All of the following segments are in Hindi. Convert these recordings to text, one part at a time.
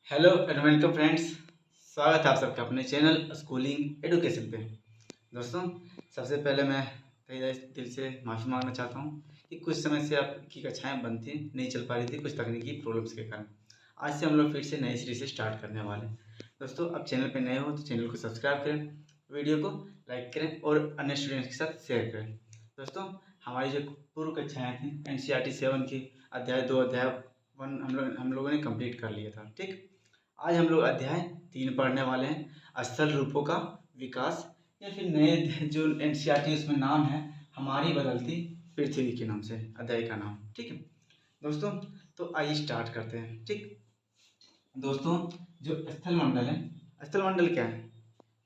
Hello and welcome friends. स्वागत है आप सबका अपने चैनल स्कूलिंग एडुकेशन पे। दोस्तों, सबसे पहले मैं तहे दिल से माफ़ी मांगना चाहता हूँ कि कुछ समय से आपकी कक्षाएं बंद थी, नहीं चल पा रही थी कुछ तकनीकी प्रॉब्लम्स के कारण। आज से हम लोग फिर से नई सीरीज से स्टार्ट करने वाले हैं। दोस्तों, आप चैनल पे नए हो तो चैनल को सब्सक्राइब करें, वीडियो को लाइक करें और अन्य स्टूडेंट्स के साथ शेयर करें। दोस्तों, हमारी जो पूर्व कक्षाएँ थी NCERT 7 की अध्याय 2 अध्याय 1 हम लोगों ने कंप्लीट कर लिया था। ठीक, आज हम लोग अध्याय 3 पढ़ने वाले हैं, स्थल रूपों का विकास, या फिर नए जो NCERT उसमें नाम है हमारी बदलती पृथ्वी के नाम से अध्याय का नाम। ठीक है दोस्तों, तो आइए स्टार्ट करते हैं। ठीक दोस्तों, जो स्थल मंडल है, स्थल मंडल क्या है?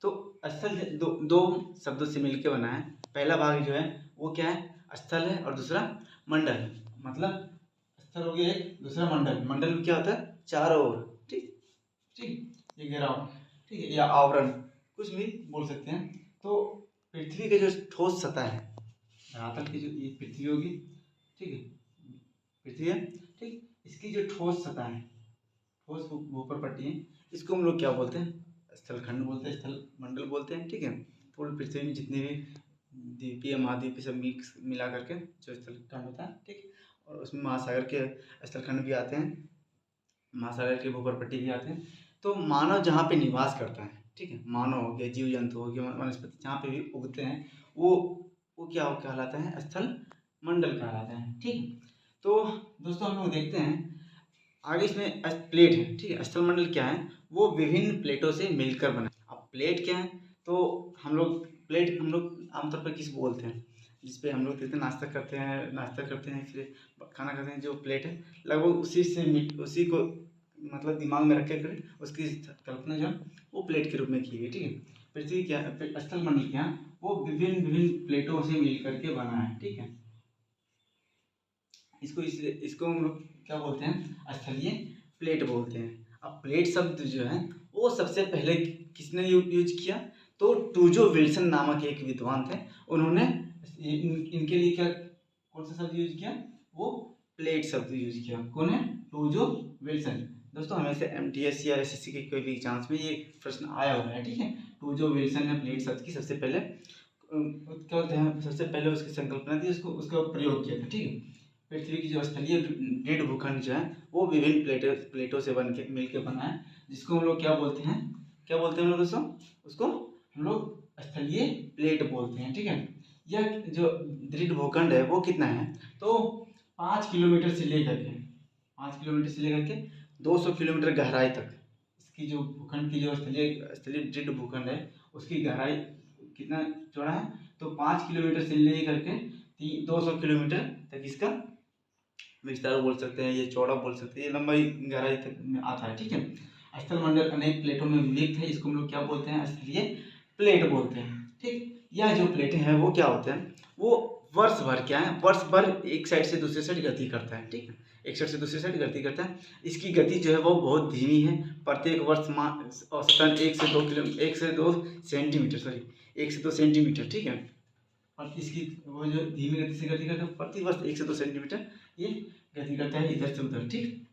तो स्थल दो शब्दों से मिलकर बना है। पहला भाग जो है वो क्या है? स्थल है, और दूसरा मंडल। मतलब स्थल हो गया एक, दूसरा मंडल। मंडल में क्या होता है? चारों ओर। ठीक ठीक, ये घेराव, ठीक है, या आवरण, कुछ भी बोल सकते हैं। तो पृथ्वी के जो ठोस सतह है, धरातल की जो ये पृथ्वी होगी, ठीक है, पृथ्वी है, ठीक, इसकी जो ठोस सतह है, ठोस ऊपर पट्टी है, इसको हम लोग क्या बोलते हैं? स्थल खंड बोलते हैं, स्थल मंडल बोलते हैं। ठीक है, पूरी पृथ्वी में जितने भी द्वीपीय महाद्वीपीय सब मिक्स मिला करके जो स्थल खंड होता है, ठीक, और उसमें महासागर के स्थल खंड भी आते हैं, महासागर के ऊपर पट्टी भी आते हैं। तो मानव जहाँ पे निवास करता है, ठीक है, मानव हो गया, जीव जंतु हो गया, वनस्पति जहाँ पे भी उगते हैं, वो क्या कहलाता है? स्थल मंडल कहलाता है। ठीक, तो दोस्तों हम लोग देखते हैं आगे, इसमें प्लेट है, ठीक है। स्थल मंडल क्या है? वो विभिन्न प्लेटों से मिलकर बना है। अब प्लेट क्या है? तो हम लोग आमतौर पर किस बोलते हैं? जिसपे हम लोग कहते हैं नाश्ता करते हैं, फिर खाना खाते हैं, जो प्लेट है लगभग उसी को मतलब दिमाग में रख कर उसकी कल्पना जो है वो प्लेट के रूप में की गई। ठीक है, पृथ्वी क्या स्थल मंडल क्या है? वो विभिन्न विभिन्न प्लेटों से मिल करके बना है। ठीक है, इसको हम लोग क्या बोलते हैं? स्थलीय प्लेट बोलते हैं। अब प्लेट शब्द जो है वो सबसे पहले किसने यूज किया? तो टूजो विल्सन नामक एक विद्वान थे, उन्होंने इनके लिए क्या, कौन सा शब्द यूज किया? वो प्लेट शब्द यूज किया। कौन है? टूजो विल्सन। दोस्तों, हमेशा MTS या SSC के कोई भी एग्जाम्स में ये प्रश्न आया हुआ है। ठीक है, टूजो विल्सन ने प्लेट शब्द की सबसे पहले क्या होता है, सबसे पहले उसकी संकल्पना थी, उसको उसका प्रयोग किया था। ठीक है, पृथ्वी की जो स्थलीय दृढ़ भूखंड जो है वो विभिन्न प्लेटों से बन के मिल के बना है, जिसको हम लोग क्या बोलते हैं? क्या बोलते हैं हम लोग दोस्तों? उसको हम लोग स्थलीय प्लेट बोलते हैं। ठीक है, यह जो दृढ़ भूखंड है वो कितना है? तो 5 किलोमीटर से लेकर के 5 किलोमीटर से लेकर के 200 किलोमीटर गहराई तक इसकी जो भूखंड की जो स्थलीय स्थलीय दृढ़ भूखंड है उसकी गहराई कितना चौड़ा है? तो 5 किलोमीटर से लेकर के 200 किलोमीटर तक इसका विस्तार बोल सकते हैं, ये चौड़ा बोल सकते हैं, ये लंबाई गहराई तक में आता है। ठीक है, स्थल मंडल अनेक प्लेटों में विभक्त है, इसको हम लोग क्या बोलते हैं? स्थलीय प्लेट बोलते हैं। ठीक, यह जो प्लेटें हैं वो क्या होते हैं? वो वर्ष भर क्या है? वर्ष भर एक साइड से दूसरे साइड गति करता है। ठीक है, एक साइड से दूसरे साइड गति करता है। इसकी गति जो है वो बहुत धीमी है। प्रत्येक वर्ष औसतन 1 से 2 सेंटीमीटर, ठीक है, और इसकी वो जो धीमी गति से गति करता है, प्रति वर्ष 1 से 2 सेंटीमीटर ये गति करता है इधर से उधर। ठीक,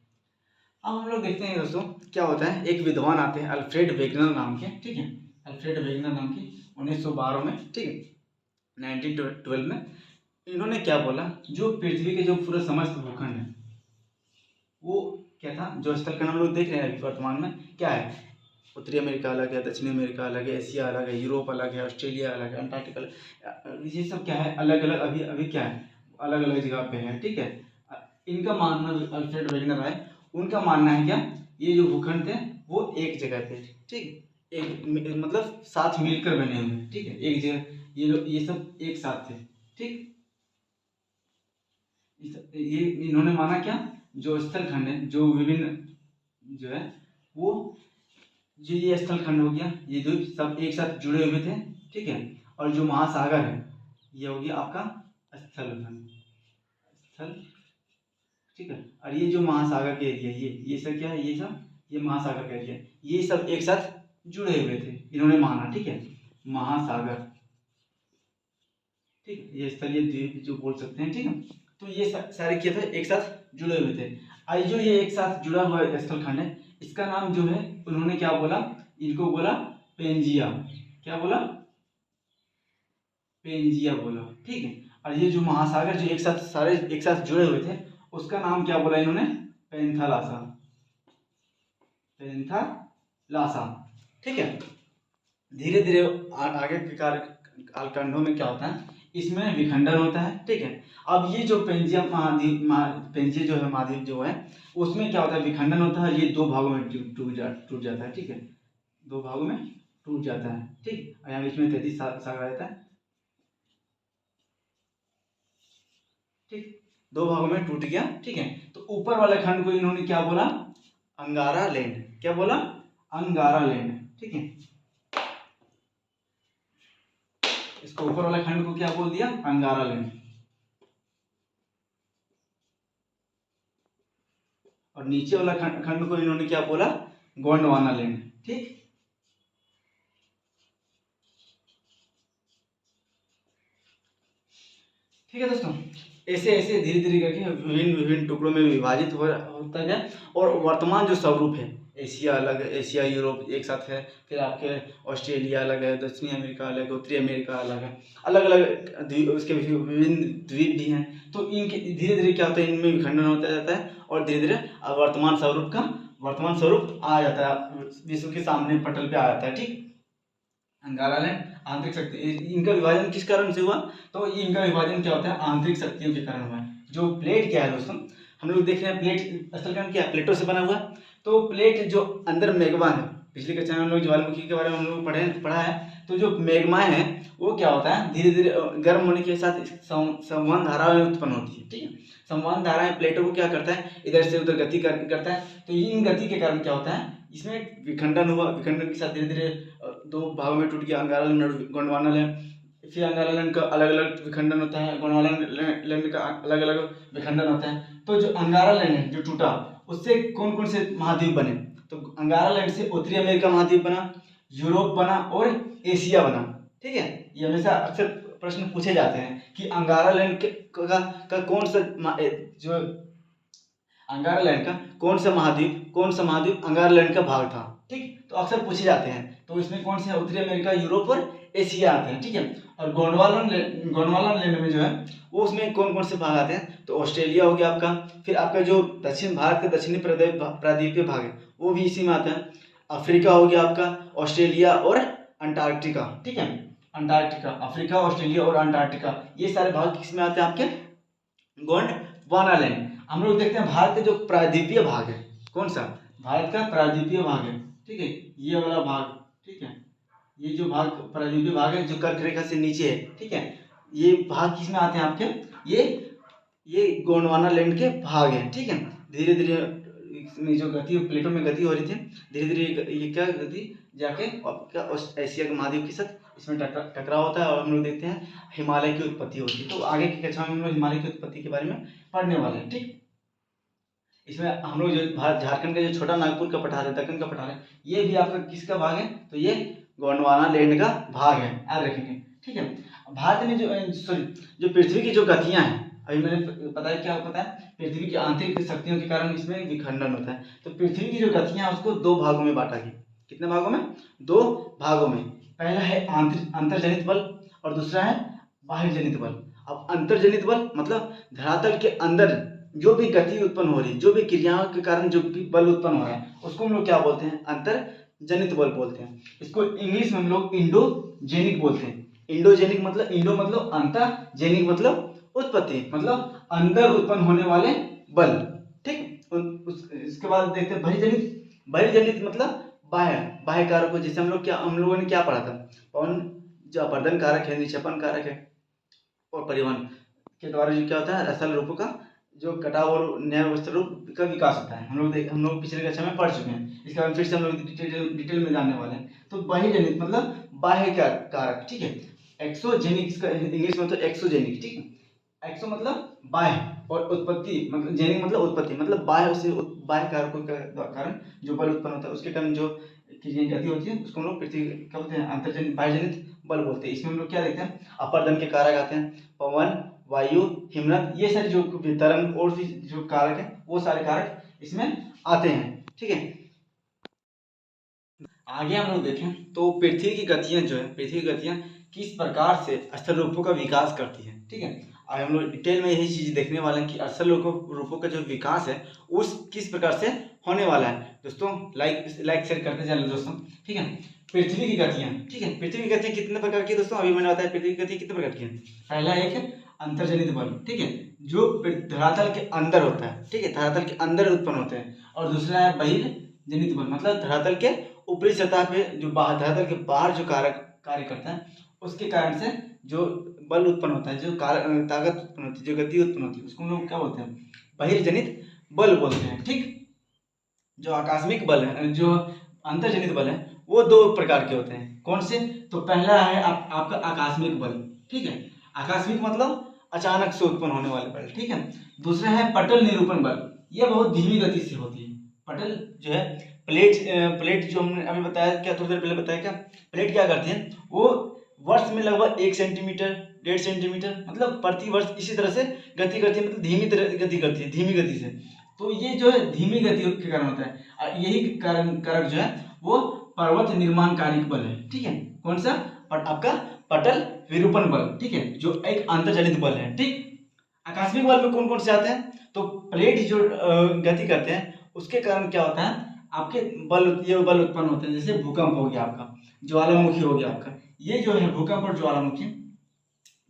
अब हम लोग देखते हैं दोस्तों क्या होता है। एक विद्वान आते हैं अल्फ्रेड वेगनर नाम के, ठीक है, अल्फ्रेड वेगनर नाम के 1912 में, ठीक है, 1912 में इन्होंने क्या बोला? जो पृथ्वी के जो पूरा समस्त भूखंड है वो क्या था? जो स्थल खंड हम लोग देख रहे हैं अभी वर्तमान में क्या है? उत्तरी अमेरिका अलग है, दक्षिणी अमेरिका अलग है, एशिया अलग है, यूरोप अलग है, ऑस्ट्रेलिया अलग है, अंटार्कटिका अलग, ये सब क्या है? अलग अलग अभी अभी क्या है? अलग अलग जगह पे है। ठीक है, इनका मानना, अल्फ्रेड वेगनर है, उनका मानना है क्या? ये जो भूखंड थे वो एक जगह पे, ठीक, एक मतलब साथ मिलकर बने हुए हैं। ठीक है, एक जगह ये लोग ये सब एक साथ थे। ठीक, ये इन्होंने माना क्या? जो स्थल खंड है, जो विभिन्न जो है वो, जो ये स्थल खंड हो गया, ये जो सब एक साथ जुड़े हुए थे। ठीक है, और जो महासागर है ये हो गया आपका स्थल खंड, स्थल, ठीक है, और ये जो महासागर के एरिया, ये सब क्या है? ये महासागर का एरिया, ये सब एक साथ जुड़े हुए थे, इन्होंने माना। ठीक है, महासागर, ठीक, ये स्थलीय द्वीप जो बोल सकते हैं। ठीक है, तो ये सारे क्या थे? एक साथ जुड़े हुए थे। आज जो ये एक साथ जुड़ा हुआ स्थल खंड है इसका नाम जो है उन्होंने क्या बोला, इनको बोला पेंजिया। क्या बोला? पेंजिया बोला। ठीक है। और ये जो महासागर जो एक साथ सारे एक साथ जुड़े हुए थे उसका नाम क्या बोला इन्होंने? पेंथालासा। पेंथालासा। ठीक है। धीरे धीरे आगे के कालखंडों में क्या होता है, इसमें विखंडन होता है। ठीक है। अब ये जो पेंजिया महाद्वीप पेंजिया जो है महाद्वीप जो है उसमें क्या होता है, विखंडन होता है। ये दो भागों में टूट जाता है। ठीक है। दो भागों में टूट जाता है। ठीक। और यहाँ बीच में 33 सागर रहता है। ठीक। दो भागों में टूट गया। ठीक है। तो ऊपर वाले खंड को इन्होंने क्या बोला? अंगारा लैंड। क्या बोला? अंगारा लैंड। ठीक है। इसको ऊपर वाले खंड को क्या बोल दिया? अंगारा लैंड। और नीचे वाला खंड को इन्होंने क्या बोला? गोंडवाना लैंड। ठीक। ठीक है दोस्तों, ऐसे ऐसे धीरे धीरे करके विभिन्न विभिन्न टुकड़ों में विभाजित होता गया। और वर्तमान जो स्वरूप है, एशिया अलग है, एशिया यूरोप एक साथ है, फिर आपके ऑस्ट्रेलिया अलग है, दक्षिणी अमेरिका अलग है, उत्तरी अमेरिका अलग है, अलग अलग उसके विभिन्न द्वीप भी हैं। तो इनके धीरे धीरे क्या होता है, इनमें विखंडन होता जाता है और धीरे धीरे वर्तमान स्वरूप आ जाता है, विश्व के सामने पटल पे आ जाता है। ठीक। अंगारा लैंड आंतरिक शक्ति, इनका विभाजन किस कारण से हुआ? तो इनका विभाजन क्या होता है? आंतरिक शक्तियों के कारण हुआ है। जो प्लेट क्या है दोस्तों, हम लोग देख रहे हैं प्लेट असल काम क्या है, प्लेटों से बना हुआ। तो प्लेट जो अंदर मैग्मा है, पिछली कक्षा में हम लोग ज्वालामुखी के बारे में हम लोग पढ़ा है। तो जो मैग्माएं हैं वो क्या होता है, धीरे धीरे गर्म होने के साथ संवहन धाराएं उत्पन्न होती है। ठीक है। संवहन धाराएं प्लेटों को क्या करता है, इधर से उधर गति करता है। तो इन गति के कारण क्या होता है, इसमें विखंडन हुआ। विखंडन के साथ धीरे धीरे दो भागों में टूट गया, अंगारा लैंड और गोंडवाना लैंड। फिर अंगारा लैंड का अलग अलग विखंडन होता है, गोंडवाना लैंड का अलग अलग विखंडन होता है। तो जो अंगारा लैंड है जो टूटा, उससे कौन कौन से महाद्वीप बने? तो अंगारा लैंड से उत्तरी अमेरिका महाद्वीप बना, यूरोप बना और एशिया बना। ठीक है। ये हमेशा अक्सर प्रश्न पूछे जाते हैं कि अंगारा लैंड का कौन सा जो अंगारा लैंड का कौन सा महाद्वीप अंगारा लैंड का भाग था। ठीक। तो अक्सर पूछे जाते हैं। तो इसमें कौन से उत्तरी अमेरिका, यूरोप और एशिया आते हैं। ठीक है। और गोंडवाना लैंड में जो है वो उसमें कौन कौन से भाग आते हैं? तो ऑस्ट्रेलिया हो गया आपका, फिर आपका जो दक्षिण भारत का दक्षिणी प्रायद्वीपीय भाग है वो भी इसी में आता है। अफ्रीका हो गया आपका, ऑस्ट्रेलिया और अंटार्कटिका। ठीक है। अंटार्कटिका, अफ्रीका, ऑस्ट्रेलिया और अंटार्कटिका, ये सारे भाग किस में आते हैं? आपके गोंडवाना लैंड। हम लोग देखते हैं भारत का जो प्रायद्वीपीय भाग है, कौन सा? भारत का प्रायद्वीपीय भाग है। ठीक है। ये वाला भाग। ठीक है। ये जो भाग प्रायद्वीपीय भाग है जो कर्क रेखा से नीचे है। ठीक है। ये भाग किस में आते हैं आपके? ये गोंडवाना लैंड के भाग हैं। ठीक है। धीरे धीरे इसमें जो गति प्लेटों में गति हो रही थी, धीरे धीरे ये क्या गति जाके आपका एशिया के महाद्वीप के साथ इसमें टकराव होता है और हम लोग देखते हैं हिमालय की उत्पत्ति होती है। तो आगे की कक्षा में हम लोग हिमालय की उत्पत्ति के बारे में पढ़ने वाले हैं। ठीक। इसमें हम लोग जो झारखंड का जो छोटा नागपुर का पठार है, दक्कन का पठार है, ये भी आपका किसका भाग है? तो ये गोंडवाना लैंड का भाग है, याद रखेंगे। ठीक है। भारत में जो पृथ्वी की जो गतियां हैं, अभी मैंने बताया क्या पता है, पृथ्वी की आंतरिक शक्तियों के कारण इसमें विखंडन होता है। तो पृथ्वी की जो गतियां हैं उसको दो भागों में बांटा गया। कितने भागों में? दो भागों में। पहला है अंतर्जनित बल और दूसरा है बाह्य जनित बल। अब अंतर्जनित बल मतलब धरातल के अंदर जो भी गति उत्पन्न हो रही है, जो भी क्रियाओं के कारण जो भी बल उत्पन्न हो रहा है उसको हम लोग क्या बोलते हैं? अंतर्जनित बल बोलते हैं। इसको इंग्लिश में हम लोग इंडोजेनिक बोलते हैं। इंडोजेनिक मतलब इंडो मतलब अंतर, जेनिक मतलब उत्पत्ति, मतलब अंदर उत्पन्न होने वाले बल। ठीक। इसके बाद देखते हैं बहिर्जनित। बहिर्जनित मतलब बाह्य कारक। जैसे हम लोगों ने क्या पढ़ा था, पवन जो अपर्दन कारक है, निक्षेपण कारक है और परिवहन के द्वारा जो क्या होता है, रसल रूपों का जो कटाव और नए वस्त्र रूप का विकास होता है। हम लोग पिछले कक्षा में पढ़ चुके हैं। इसके बाद फिर से हम लोग डिटेल में जानने वाले हैं। तो बहिर्जनित मतलब बाह्य कारक। ठीक है। एक्सोजेनिक, इसका इंग्लिश में तो एक्सोजेनिक। ठीक है। एक्सो मतलब बाह्य और उत्पत्ति मतलब जेनिक मतलब उत्पत्ति, मतलब बाह्य कारकों के कारण जो बल उत्पन्न होता है उसके कारण जो गति होती है उसको हम लोग पृथ्वी क्या बोलते हैं? अंतर्जनित बाह्यजनित बल बोलते हैं। इसमें हम लोग क्या देखते हैं? अपर्दन के कारक आते हैं, पवन, वायु, हिमनद, ये सारे जो तरंग और भी जो कारक है वो सारे कारक इसमें आते हैं। ठीक है। आगे हम लोग देखें तो पृथ्वी की गतियाँ जो है, पृथ्वी की गतियाँ किस प्रकार से स्थल रूपों का विकास करती है। ठीक है, आज हम लोग डिटेल में यही चीज़ देखने वाले हैं कि स्थल रूपों का जो विकास है उस किस प्रकार से होने वाला है। दोस्तों लाइक शेयर करते चलो दोस्तों। ठीक है, पृथ्वी की गतियाँ, ठीक है, पृथ्वी की गतियाँ कितने प्रकार की है दोस्तों, अभी मैंने बताया पृथ्वी की गति कितने प्रकार की है। पहला एक अंतर्जनित बल, ठीक है, जो धरातल के अंदर होता है, ठीक है, धरातल के अंदर उत्पन्न होते हैं। और दूसरा है बहिर्जनित बल, मतलब धरातल के ऊपरी सतह पे जो बाहर, धरातल के बाहर जो कार्य करता है उसके कारण से जो बल उत्पन्न होता है, जो ताकत उत्पन्न होती है, जो गति उत्पन्न होती है, उसको हम लोग क्या बोलते हैं, बहिर्जनित बल बोलते हैं। ठीक, जो आकस्मिक बल है, जो अंतर्जनित बल है, वो दो प्रकार के होते हैं। कौन से, तो पहला है आपका आकस्मिक बल। ठीक है, आकस्मिक मतलब अचानक से उत्पन्न होने वाले बल। ठीक है, दूसरा है पटल निरूपण बल, ये बहुत धीमी गति से होती है। पटल जो है प्लेट जो हमने अभी बताया, क्या थोड़ी देर पहले बताया, क्या प्लेट क्या करती है, वो वर्ष में लगभग 1 सेंटीमीटर 1.5 सेंटीमीटर मतलब प्रति वर्ष इसी तरह से गति करती है, मतलब धीमी तरह गति करती है, धीमी गति से। तो ये जो है धीमी गति के कारण होता है, और यही कारक जो है वो पर्वत निर्माण कारक बल है। ठीक है, कौन सा, आपका पटल विरूपण बल। ठीक है, जो एक अंतर्जनित बल है। ठीक, आकस्मिक बल में कौन कौन से आते हैं, तो प्लेट जो गति करते हैं उसके कारण क्या होता है, आपके ये बल उत्पन्न होते हैं। जैसे भूकंप हो गया आपका, ज्वालामुखी हो गया आपका, ये जो है भूकंप और ज्वालामुखी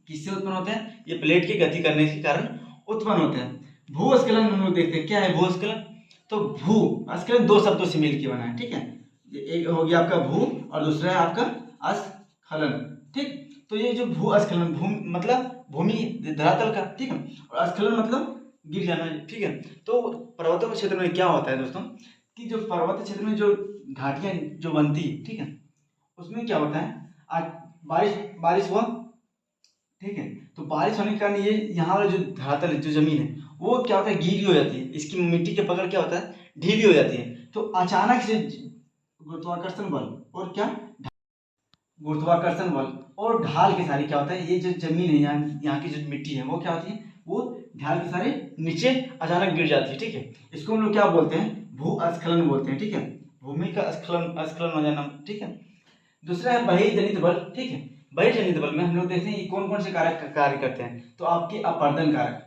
किससे उत्पन्न होते हैं, ये प्लेट की गति करने के कारण उत्पन्न होते हैं। भूस्खलन हम लोग देखते हैं, क्या है भूस्खलन, तो भूस्खलन दो शब्दों से मिलकर बना है। ठीक है, एक हो गया आपका भू और दूसरा है आपका स्खलन। ठीक, तो ये जो भूस्खलन, भूमि मतलब भूमि धरातल का, ठीक है, और स्खलन मतलब गिर जाना है। ठीक है, तो पर्वतों के क्षेत्र में क्या होता है दोस्तों, कि जो पर्वतीय क्षेत्र में जो घाटियां जो बनती है, ठीक है, उसमें क्या होता है, आज बारिश हुआ, ठीक है, तो बारिश होने के कारण ये यहाँ वाला जो धरातल है, जो जमीन है, वो क्या होता है, गीली हो जाती है, इसकी मिट्टी के पकड़ क्या होता है, ढीली हो जाती है। तो अचानक से गुरुत्वाकर्षण बल और क्या, गुरुत्वाकर्षण बल और ढाल के सारे क्या होता है, ये जो जमीन है, यहाँ की जो मिट्टी है वो क्या होती है, वो ढाल के सारे नीचे अचानक गिर जाती है। ठीक है, इसको हम लोग क्या बोलते हैं, भूस्खलन बोलते हैं। ठीक है, भूमि का स्खलन हो जाना। ठीक है, दूसरा है बहिर्जनित बल। ठीक है, बहिर्जनित बल में हम लोग देखते हैं ये कौन कौन से कारक कार्य करते हैं, तो आपके अपर्दन कारक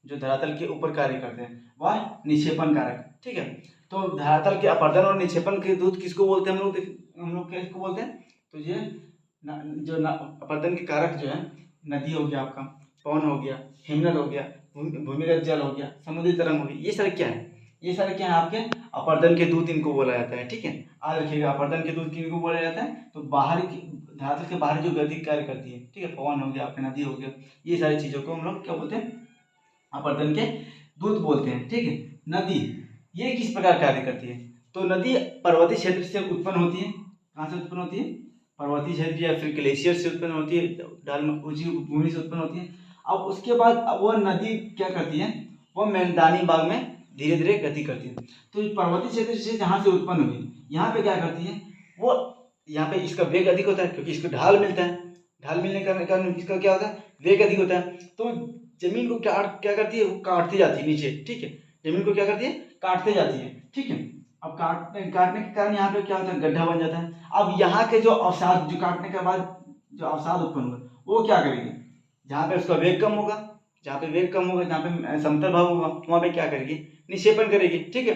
जो धरातल के ऊपर कार्य करते हैं, वह निक्षेपण कारक। ठीक है, तो धरातल के अपर्दन और निक्षेपण के दूत किसको बोलते हैं, हम लोग किसको बोलते हैं, तो ये अपर्दन के कारक जो है, नदी हो गया आपका, पवन हो गया, हिमनद हो गया, भूमिगत जल हो गया, समुद्री तरंग हो गई, ये सारे क्या है, ये सारे क्या है आपके अपर्दन के दूत, इनको बोला जाता है। ठीक है, याद रखिएगा अपर्दन के दूत किनको बोला जाता है, तो बाहरी धरातल के बाहर जो गति कार्य करती है। ठीक है, पवन हो गया, आपका नदी हो गया, ये सारी चीजों को हम लोग क्या बोलते हैं, अपर्दन के दूत बोलते हैं। ठीक है, नदी ये किस प्रकार कार्य करती है, तो नदी पर्वतीय क्षेत्र से उत्पन्न होती है। कहाँ से उत्पन्न होती है, पर्वतीय क्षेत्र या फिर ग्लेशियर से उत्पन्न होती है, ढाल ऊंची भूमि से उत्पन्न होती है। अब उसके बाद वह नदी क्या करती है, वह मैदानी भाग में धीरे धीरे गति करती है। तो पर्वतीय क्षेत्र से जहाँ से उत्पन्न हुई, यहाँ पे क्या करती है, वो यहाँ पे इसका वेग अधिक होता है, क्योंकि इसको ढाल मिलता है, ढाल मिलने के कारण इसका क्या होता है, वेग अधिक होता है। तो जमीन को क्या करती है, वो काटती जाती है नीचे। ठीक है, जमीन को क्या करती है, काटते जाती है। ठीक है, अब काटने के कारण यहाँ पे क्या होता है, गड्ढा बन जाता है। अब यहाँ के जो अवसाद, जो काटने के बाद जो अवसाद उत्पन्न हुए, वो क्या करेगी, जहाँ पे उसका वेग कम होगा, जहाँ पे वेग कम होगा, जहाँ पे समतल भाग होगा, वहाँ पे क्या करेगी, निक्षेपण करेगी। ठीक है,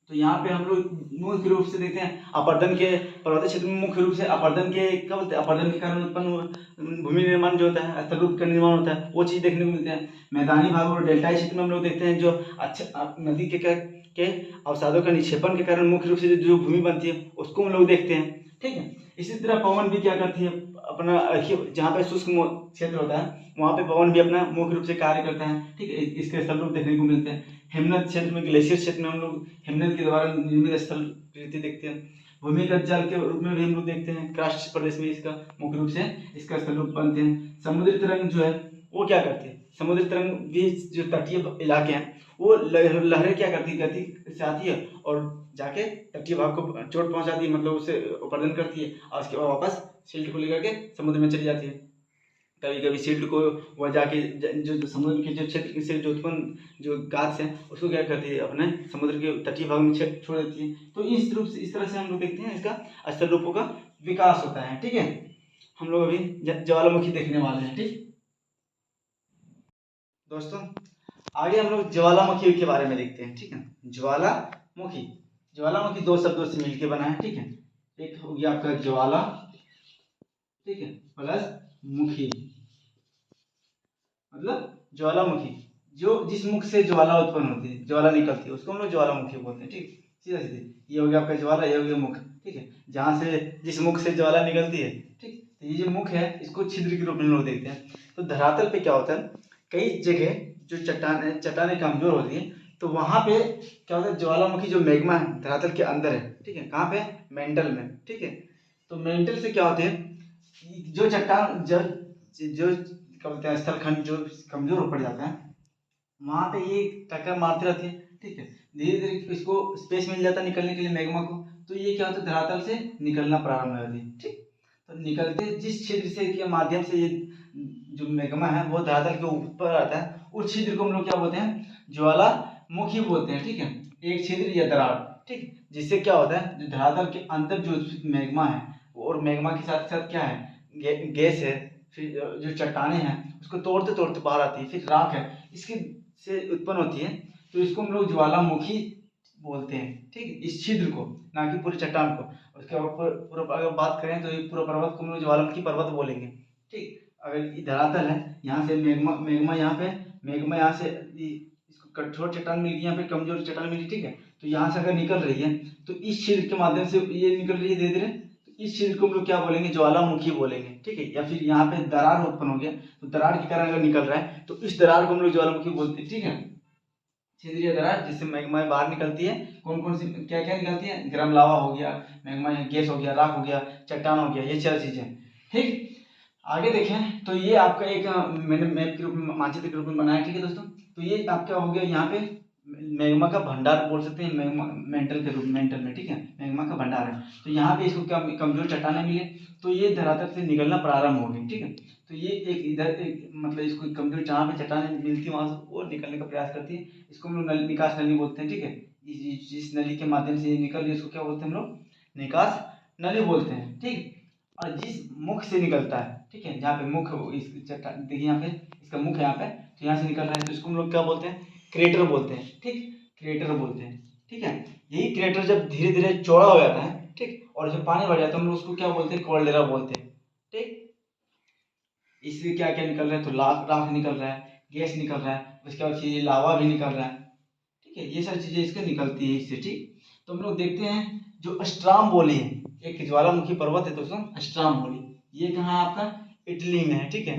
तो यहाँ पे हम लोग मुख्य रूप से देखते हैं अपर्दन के, पर्वतीय क्षेत्र में मुख्य रूप से अपर्दन के क्या बोलते हैं, अपर्दन के कारण उत्पन्न भूमि निर्माण जो होता है, स्थल रूप का निर्माण होता है, वो चीज़ देखने को मिलते हैं। मैदानी भाग और डेल्टाई क्षेत्र में हम लोग देखते हैं जो अच्छा नदी के अवसादों का निक्षेपण के कारण मुख्य रूप से जो भूमि बनती है उसको हम लोग देखते हैं। ठीक है, इसी तरह पवन भी क्या करती है, अपना जहाँ पे शुष्क क्षेत्र होता है वहाँ पे पवन भी अपना मुख्य रूप से कार्य करता है। ठीक है, इसके स्थल रूप देखने को मिलते हैं। हिमनद क्षेत्र में, ग्लेशियर क्षेत्र में हम लोग हिमनद के द्वारा निर्मित स्थल कृति देखते हैं। भूमिगत जल के रूप में भी हम लोग देखते हैं, कास्ट प्रदेश में इसका मुख्य रूप से इसका स्थल रूप बनते हैं। समुद्री तरंग जो है वो क्या करती है, समुद्री तरंग भी जो तटीय इलाके हैं वो लहरें क्या करती है, गति से आती है और जाके तटीय भाग को चोट पहुंचाती है, मतलब उसे अपर्दन करती है और उसके बाद वापस शील्ड को लेकर के समुद्र में चली जाती है। कभी कभी सिल्ट को वह जाके जो समुद्र के जो क्षेत्र से जो उत्पन्न जो गाछ है उसको क्या करती है, अपने समुद्र के तटीय भाग में छोड़ देती है। तो इस रूप से, इस तरह से हम लोग देखते हैं इसका स्थल रूपों का विकास होता है। ठीक है, हम लोग अभी ज्वालामुखी देखने वाले हैं। ठीक दोस्तों, आगे हम लोग ज्वालामुखी के बारे में देखते हैं। ठीक है, ज्वालामुखी, ज्वालामुखी दो शब्दों से मिलकर बना है। ठीक है, एक हो गया आपका ज्वाला, ठीक है, प्लस मुखी, मतलब ज्वालामुखी, जो जिस मुख से ज्वाला उत्पन्न होती है, ज्वाला निकलती है, उसको हम लोग ज्वालामुखी बोलते हैं। ठीक, सीधा सीधे ये हो गया आपका ज्वाला, ये हो गया मुख। ठीक है, जहाँ से जिस मुख से ज्वाला निकलती है, ठीक, तो ये जो मुख है इसको छिद्र के रूप में लोग देखते हैं। तो धरातल पे क्या होता है, कई जगह जो चट्टानें कमजोर होती है, तो वहां पे क्या होता है, ज्वालामुखी जो मैग्मा है धरातल के अंदर है। ठीक है, कहाँ पे, मेंटल में। ठीक है, तो मेंटल से क्या होते हैं, जो चट्टान जो जो क्या बोलते हैं स्थल खंड जो कमजोर पड़ जाता है, वहां पे ये टक्कर मारती रहती है। ठीक है, धीरे धीरे इसको स्पेस मिल जाता है निकलने के लिए मैग्मा को, तो ये क्या होता है, धरातल से निकलना प्रारंभ हो जाती है। ठीक, तो निकलते जिस छिद्र से के माध्यम से ये जो मैग्मा है वो धरातल के ऊपर आता है, उस छिद्र को हम लोग क्या बोलते हैं, ज्वालामुखी बोलते हैं। ठीक है, एक छिद्र या दरार। ठीक, जिससे क्या होता है, जो धरातल के अंदर जो मैग्मा है, और मैग्मा के साथ साथ क्या है, गैस है, फिर जो चट्टाने हैं उसको तोड़ते तोड़ते बाहर आती है, फिर राख है इसकी से उत्पन्न होती है, तो इसको हम लोग ज्वालामुखी बोलते हैं। ठीक, इस छिद्र को, ना कि पूरे चट्टान को। उसके ऊपर पूरा अगर बात करें तो ये पूरा पर्वत को हम लोग ज्वालामुखी पर्वत बोलेंगे। ठीक, अगर ये धरातल है, यहाँ से मैग्मा, मैग्मा यहाँ पे, मैग्मा यहाँ से इसको कठोर चट्टान मिल गई, यहाँ पे कमजोर चट्टान मिली। ठीक है, तो यहाँ से अगर निकल रही है, तो इस छिद्र के माध्यम से ये निकल रही है धीरे धीरे, तो इस छिद्र को हम लोग क्या बोलेंगे, ज्वालामुखी बोलेंगे। ठीक है, या फिर यहाँ पे दरार उत्पन्न हो गया, तो दरार के कारण अगर निकल रहा है तो इस दरार को हम लोग ज्वालामुखी बोलते हैं। ठीक है, छिद्रीय दरार जिससे मैग्मा बाहर निकलती है, कौन कौन सी क्या क्या निकलती है, गर्म लावा हो गया, मैग्मा गैस हो गया, राख हो गया, चट्टान हो गया, ये चार चीजें। ठीक, आगे देखें तो ये आपका एक मैंने मैप के रूप में, मानचित्र के रूप में बनाया। ठीक है दोस्तों, तो ये आपका हो गया यहाँ पे मैग्मा का भंडार बोल सकते हैं, मैग्मा मेंटल के रूप, मेंटल में। ठीक है, मैग्मा का भंडार है, तो यहाँ पे इसको क्या कमजोर चट्टानें मिले, तो ये धरातल से निकलना प्रारंभ हो गई। ठीक है, तो ये एक इधर एक मतलब इसको कमजोर जहाँ पे चट्टानें मिलती है वहां से वो निकलने का प्रयास करती है, इसको हम लोग निकास नली बोलते हैं। ठीक है, जिस नली के माध्यम से ये निकल रही है उसको क्या बोलते हैं हम लोग, निकास नली बोलते हैं। ठीक, और जिस मुख से निकलता है, ठीक है, जहाँ पे मुख इस चट्टान देखिए यहाँ पे इसका मुख है यहाँ पे, तो यहाँ से निकल रहा है, तो इसको हम लोग क्या बोलते हैं, क्रेटर बोलते हैं। ठीक, क्रेटर बोलते हैं। ठीक है, यही क्रेटर जब धीरे धीरे चौड़ा हो जाता है, ठीक, और जब पानी बढ़ जाता है हम लोग उसको क्या बोलते हैं, कॉल्डेरा बोलते हैं। ठीक, इससे क्या क्या निकल रहा है, तो राख राख निकल रहा है, गैस निकल रहा है, उसके बाद फिर लावा भी निकल रहा है। ठीक है, ये सारी चीजें इसके निकलती है इससे। ठीक, तो हम लोग देखते हैं जो स्ट्रामबोली है, एक ज्वालामुखी पर्वत है दोस्तों स्ट्रामबोली, ये कहाँ है आपका, इटली में है। ठीक है,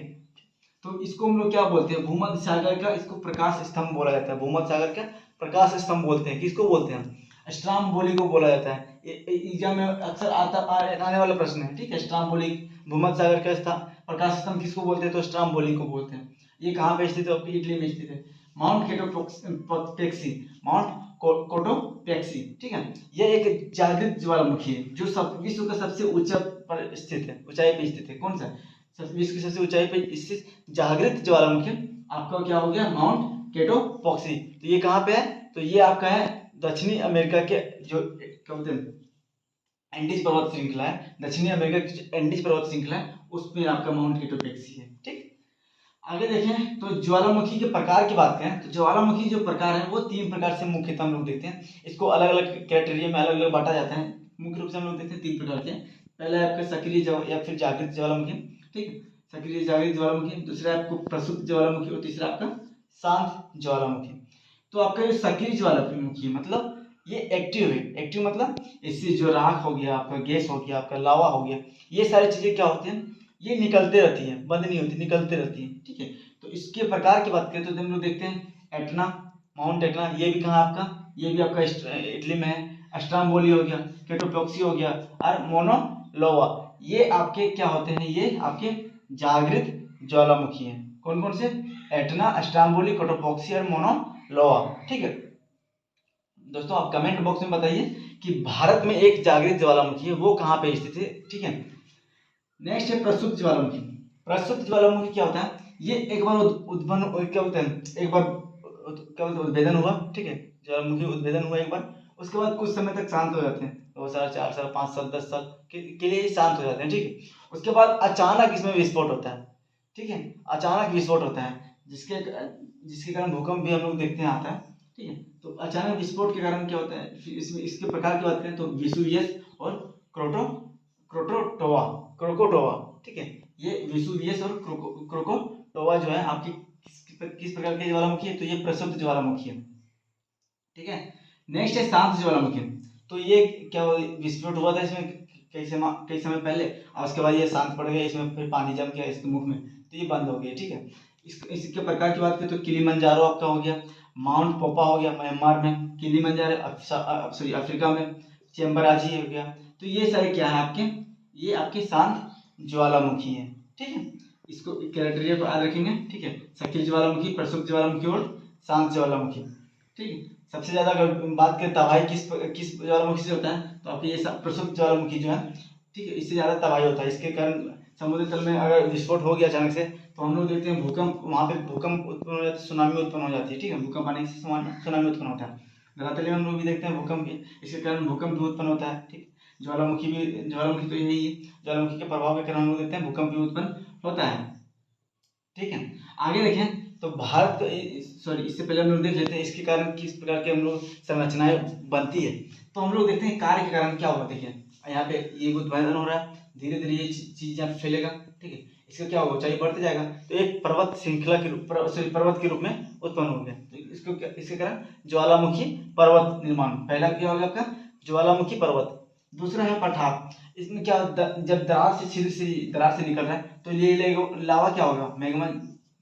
तो इसको हम लोग क्या बोलते हैं, भूमध्य सागर का इसको प्रकाश स्तंभ बोला जाता है, भूमध्य सागर का प्रकाश स्तंभ बोलते हैं। किसको बोलते हैं, स्ट्रामबोली को बोला जाता है। एग्जाम में अक्सर आने वाला प्रश्न है। ठीक है, स्ट्रामबोली, भूमध्य सागर का प्रकाश स्तंभ किसको बोलते हैं, तो स्ट्रामबोली को बोलते हैं। ये कहाँ पे स्थित है, इटली में स्थित है, माउंट केटोपेक्सी, माउंट कोटोपेक्सी। ठीक है, यह एक जागृत ज्वालामुखी है जो सब विश्व का सबसे ऊंचा पर स्थित है, ऊंचाई पर स्थित है। कौन सा, विश्व की सबसे ऊंचाई पर स्थित जागृत ज्वालामुखी आपका क्या हो गया, माउंट केटोपेक्सी। तो ये कहाँ पे है, तो ये आपका है दक्षिणी अमेरिका के जो क्या बोलते हैं एंडीज पर्वत श्रृंखला है, दक्षिणी अमेरिका की जो एंडीज पर्वत श्रृंखला है उसमें आपका माउंट केटोपेक्सी है। ठीक, आगे देखें तो ज्वालामुखी के प्रकार की बात करें तो ज्वालामुखी जो प्रकार है वो 3 प्रकार से मुख्यतः हम लोग देखते हैं। इसको अलग अलग कैटेगरी में अलग अलग बांटा जाता है। मुख्य रूप से हम लोग देखते हैं 3 प्रकार के। पहला है आपका सक्रिय या फिर जागृत ज्वालामुखी। ठीक, सक्रिय जागृत ज्वालामुखी, दूसरा आपको प्रसुप्त ज्वालामुखी और तीसरा आपका शांत ज्वालामुखी। तो आपका ये सक्रिय ज्वालामुखी मतलब ये एक्टिव है। एक्टिव मतलब इससे जो राख हो गया, आपका गैस हो गया, आपका लावा हो गया, ये सारी चीजें क्या होती हैं, ये निकलते रहती है, बंद नहीं होती, निकलते रहती है। ठीक है, तो इसके प्रकार की बात करें तो हम लोग देखते हैं एटना, माउंट एटना, ये भी कहाँ आपका, ये भी आपका इटली में है। स्ट्रामबोली हो गया, केटोपेक्सी हो गया और मोनोलोवा, ये आपके क्या होते हैं, ये आपके जागृत ज्वालामुखी हैं। कौन कौन से, एटना, स्ट्रामबोली, केटोपेक्सी और मोनोलोवा। ठीक है दोस्तों, आप कमेंट बॉक्स में बताइए कि भारत में एक जागृत ज्वालामुखी है वो कहाँ पे स्थित है। ठीक है, नेक्स्ट है प्रसुप्त ज्वालामुखी। प्रसुप्त ज्वालामुखी क्या होता है, ये एक बार उद्भवन क्या बोलते हैं, एक बार क्या बोलते हैं उद्भेदन हुआ, ठीक है, ज्वालामुखी उद्भेदन हुआ एक बार, उसके बाद कुछ समय तक शांत हो जाते हैं, 2 साल 4 साल 5 साल 10 साल के लिए शांत हो जाते हैं, ठीक है। उसके बाद अचानक इसमें विस्फोट होता है, ठीक है, अचानक विस्फोट होता है, जिसके जिसके कारण भूकंप भी हम लोग देखते हैं आता है, ठीक है। तो अचानक विस्फोट के कारण क्या होता है, इसमें इसके प्रकार की बात करें तो वेसुवियस और क्रोटो क्रोटोटोवा क्रोकोटोवा, ठीक है। ये वेसुवियस और क्रोकोटोवा जो है आपकी किस प्रकार की ज्वालामुखी है, तो ये प्रसुप्त ज्वालामुखी है, ठीक है। नेक्स्ट है शांत ज्वालामुखी। तो ये क्या विस्फोट हुआ था इसमें कई समय पहले, और उसके बाद ये शांत पड़ गया, इसमें फिर पानी जम गया इसके मुख में, तो ये बंद हो गया, ठीक है। इसके प्रकार की बात करें तो किलिमंजारो आपका हो गया, माउंट पोपा हो गया म्यांमार में, किलिमंजारो सॉरी अफ्रीका में, चेम्बराजी हो गया। तो ये सारे क्या है आपके, ये आपके शांत ज्वालामुखी है, ठीक है। इसको क्राइटेरिया को याद रखेंगे, ठीक है। सक्रिय ज्वालामुखी, प्रसुप्त ज्वालामुखी और शांत ज्वालामुखी, ठीक है। सबसे ज्यादा अगर बात करें तबाही किस ज्वालामुखी से होता है, तो आपकी ये प्रसुप्त ज्वालामुखी जो है, ठीक है, इससे ज्यादा तबाही होता है। इसके कारण समुद्र तल में अगर विस्फोट हो गया अचानक से, तो हम लोग देखते हैं भूकंप, वहाँ पे भूकंप उत्पन्न हो जाता है, सुनामी उत्पन्न हो जाती है, ठीक है। भूकंप आने से सुनामी उत्पन्न होता है। धरातल में हम लोग भी देखते हैं भूकंप भी, इसके कारण भूकंप भी उत्पन्न होता है, ठीक। ज्वालामुखी तो यही है, ज्वालामुखी के प्रभाव के कारण हम लोग देखते हैं भूकंप भी उत्पन्न होता है, ठीक है। आगे देखें तो भारत सॉरी इससे पहले हम लोग देख लेते हैं इसके कारण किस प्रकार के हम लोग संरचनाएं बनती है। तो हम लोग देखते हैं कार्य के कारण क्या होगा, देखिए यहाँ पे ये उत्पादन हो रहा है, धीरे धीरे ये चीज यहाँ फैलेगा, ठीक है। इसका क्या होगा, ऊंचाई बढ़ते जाएगा, तो एक पर्वत श्रृंखला के रूप पर्वत के रूप में उत्पन्न हो गया। तो इसके कारण ज्वालामुखी पर्वत निर्माण, पहला क्या होगा आपका ज्वालामुखी पर्वत। दूसरा है पठार, इसमें क्या जब दरार से निकल रहा है, तो ये लावा क्या होगा, मैग्मा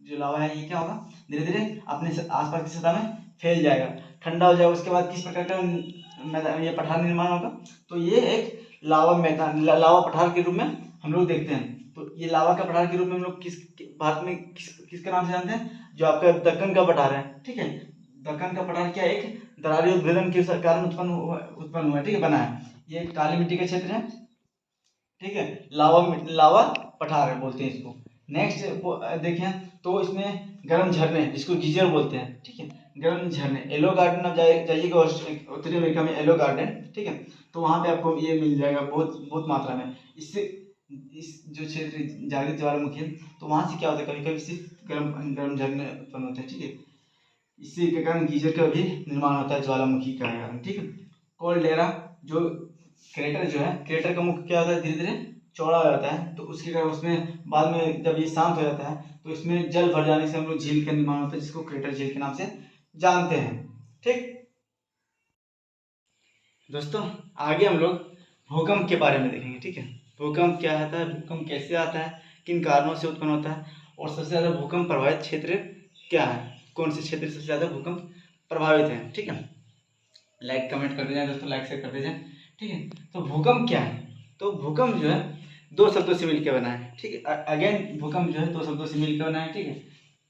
जो लावा है ये क्या होगा, धीरे धीरे अपने आसपास की सतह में फैल जाएगा, ठंडा हो जाएगा। उसके बाद किस प्रकार का ये पठार निर्माण होगा, तो ये एक लावा मैदान लावा पठार के रूप में हम लोग देखते हैं। तो ये लावा का पठार के रूप में हम लोग भारत में किसके नाम से जानते हैं, जो आपका दक्कन का पठार है, ठीक है। दक्कन का पठार क्या एक दरारी उद्भेदन के कारण उत्पन्न हुआ है, ठीक है, बना है। ये काली मिट्टी का क्षेत्र है, ठीक है, लावा पठार है बोलते हैं इसको। नेक्स्ट देखें तो इसमें गर्म झरने जिसको गीजर बोलते हैं, ठीक है, गर्म झरने। येलो गार्डन आप जाइएगा उत्तरी अमेरिका में येलो गार्डन, ठीक है, तो वहाँ पे आपको ये मिल जाएगा बहुत बहुत मात्रा में। इससे इस जो क्षेत्र जागृत ज्वालामुखी है, तो वहाँ से क्या होता है, कभी कभी सिर्फ गर्म गर्म झरने उत्पन्न होते हैं, ठीक है। इसी के कारण गीजर का भी निर्माण होता है ज्वालामुखी का कारण, ठीक है। कोल्डेरा जो क्रेटर जो है, क्रेटर का मुख क्या होता है, धीरे धीरे चौड़ा हो जाता है, तो उसके कारण उसमें बाद में जब ये शांत हो जाता है, तो इसमें जल भर जाने से हम लोग झील का निर्माण होता है, जिसको क्रेटर झील के नाम से जानते हैं, ठीक। दोस्तों आगे हम लोग भूकंप के बारे में देखेंगे, ठीक है। भूकंप क्या आता है, भूकंप कैसे आता है, किन कारणों से उत्पन्न होता है, और सबसे ज़्यादा भूकंप प्रभावित क्षेत्र क्या है, कौन से क्षेत्र सबसे ज़्यादा भूकंप प्रभावित है, ठीक है। लाइक कमेंट कर दीजिए दोस्तों, लाइक शेयर कर दीजिए, ठीक है। तो भूकंप क्या है, तो भूकंप जो है दो शब्दों से मिलकर बना है, ठीक है। अगेन भूकंप जो है दो शब्दों से मिलकर बना है, ठीक है।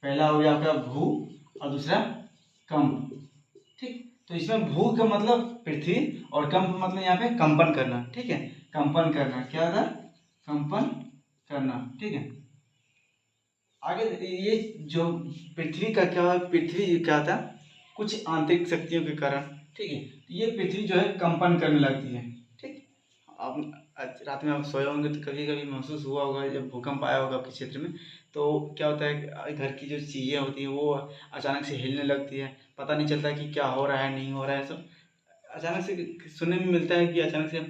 पहला हो गया आपका भू और दूसरा कंप, ठीक। तो इसमें भू का मतलब पृथ्वी और कंप मतलब यहाँ पे कंपन करना, ठीक है। कंपन करना क्या था, कंपन करना, ठीक है। आगे ये जो पृथ्वी का क्या है, पृथ्वी क्या था, कुछ आंतरिक शक्तियों के कारण, ठीक है, तो ये पृथ्वी जो है कंपन करने लगती है, ठीक। अब आज रात में आप सोए होंगे तो कभी कभी महसूस हुआ होगा जब भूकंप आया होगा आपके क्षेत्र में, तो क्या होता है कि घर की जो चीज़ें होती हैं वो अचानक से हिलने लगती है, पता नहीं चलता कि क्या हो रहा है नहीं हो रहा है, सब अचानक से सुनने में मिलता है कि अचानक से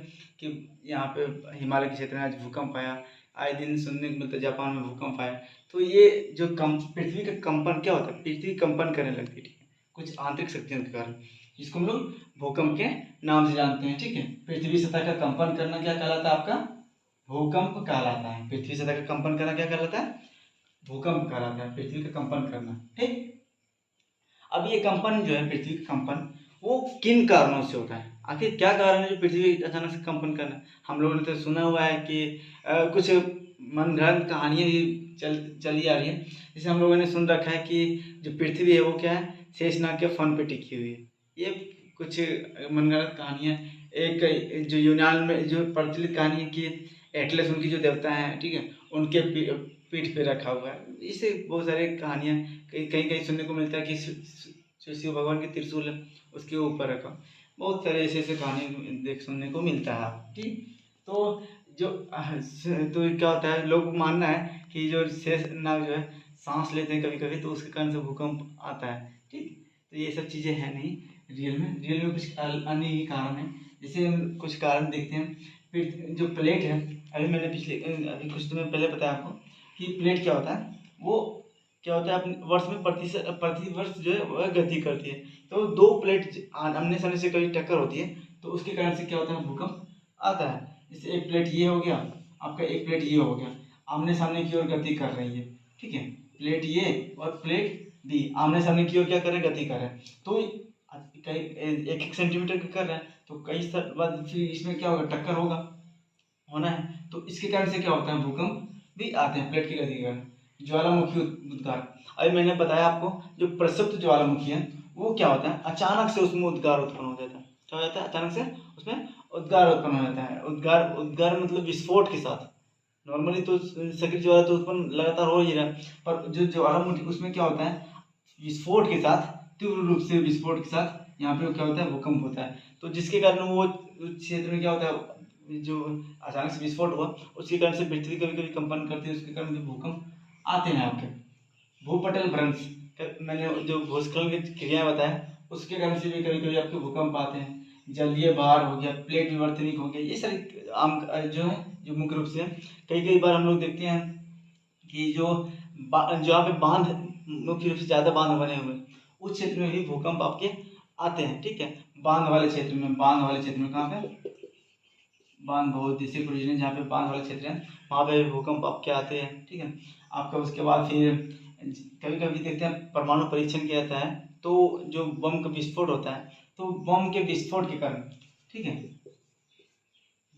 कि यहाँ पे हिमालय के क्षेत्र में आज भूकंप आया, आए दिन सुनने को मिलता है जापान में भूकंप आया। तो ये जो पृथ्वी का कंपन क्या होता है, पृथ्वी कंपन करने लगती है, ठीक है, कुछ आंतरिक शक्तियों के कारण, जिसको हम लोग भूकंप के नाम से जानते हैं, ठीक है। पृथ्वी सतह का कंपन करना क्या कहलाता है, आपका भूकंप कहलाता है। पृथ्वी सतह का कंपन करना क्या कहलाता है, भूकंप कहलाता है, पृथ्वी का कंपन करना, ठीक। अब ये कंपन जो है पृथ्वी का कंपन वो किन कारणों से होता है, आखिर क्या कारण है जो पृथ्वी अचानक से कंपन करना। हम लोगों ने तो सुना हुआ है कि कुछ मनगढ़ंत कहानियाँ भी चली आ रही है। जैसे हम लोगों ने सुन रखा है कि जो पृथ्वी है वो क्या है, शेषनाग के फन पे टिकी हुई है। ये कुछ मनगढ़ंत कहानियाँ, एक जो यूनान में जो प्रचलित कहानी है कि एटलस उनकी जो देवता हैं, ठीक है, उनके पीठ पे रखा हुआ है। इससे बहुत सारी कहानियाँ कहीं कहीं कहीं सुनने को मिलता है कि जो शिव भगवान की त्रिशूल है उसके ऊपर रखा। बहुत सारे ऐसे ऐसे कहानी देख सुनने को मिलता है। ठीक, तो जो तो क्या होता है, लोग को मानना है कि जो शेष नाग जो है सांस लेते हैं कभी कभी, तो उसके कारण से भूकंप आता है। ठीक, तो ये सब चीज़ें हैं नहीं रियल में कुछ अन्य ही कारण है। जैसे हम कुछ कारण देखते हैं, फिर जो प्लेट है, अभी कुछ समय पहले बताया आपको कि प्लेट क्या होता है, वो क्या होता है अपने वर्ष में प्रति वर्ष जो है वह गति करती है। तो दो प्लेट आमने सामने से कभी टक्कर होती है तो उसके कारण से क्या होता है, भूकंप आता है। जैसे एक प्लेट ये हो गया आपका, एक प्लेट ये हो गया, आमने सामने की ओर गति कर रही है। ठीक है, प्लेट ये और प्लेट बी आमने सामने की ओर क्या कर रहे हैं, गति कर रहे हैं। तो कई एक एक सेंटीमीटर का कर रहे हैं तो कई साल बाद फिर इसमें क्या होगा, टक्कर होगा, होना है। तो इसके कारण से क्या होता है, भूकंप भी आते हैं प्लेट की गति के कारण। ज्वालामुखी उद्गार, अभी मैंने बताया आपको, जो प्रसुप्त ज्वालामुखी है वो क्या होता है, अचानक से उसमें उद्गार उत्पन्न हो जाता है। क्या हो जाता है, अचानक से उसमें उद्गार उत्पन्न हो जाता है। उद्गार उद्गार मतलब विस्फोट के साथ। नॉर्मली तो सक्रिय ज्वाला तो उत्पन्न लगातार हो ही रहा है, पर जो ज्वालामुखी उसमें क्या होता है, विस्फोट के साथ, तीव्र रूप से विस्फोट के साथ यहाँ पे क्या होता है, भूकंप होता है। तो जिसके कारण वो क्षेत्र में क्या होता है, जो अचानक से विस्फोट हुआ उसके कारण से पृथ्वी कभी कभी कंपन करती है, उसके कारण जो भूकंप आते हैं आपके। भूपटल भ्रंश, मैंने जो भूस्खलन की क्रियाएं बताया उसके कारण से भी कभी कभी आपके भूकंप आते हैं। जलीय भार हो गया, प्लेट विवर्तनिक हो गया, ये सारी आम जो है जो मुख्य रूप से कई कई बार हम लोग देखते हैं कि जो जहाँ पे बांध, मुख्य रूप से ज़्यादा बांध बने हुए उस क्षेत्र में भी भूकंप आपके आते हैं। ठीक है, बांध वाले क्षेत्र में, बांध वाले क्षेत्र में कहाँ पे, बांध बहुउद्देशीय परियोजना जहाँ पे बांध वाले क्षेत्र है वहाँ पे भूकंप आपके आते हैं। ठीक है, आपका उसके बाद फिर कभी कभी देखते हैं परमाणु परीक्षण किया जाता है तो जो बम का विस्फोट होता है, तो बम के विस्फोट के कारण, ठीक है,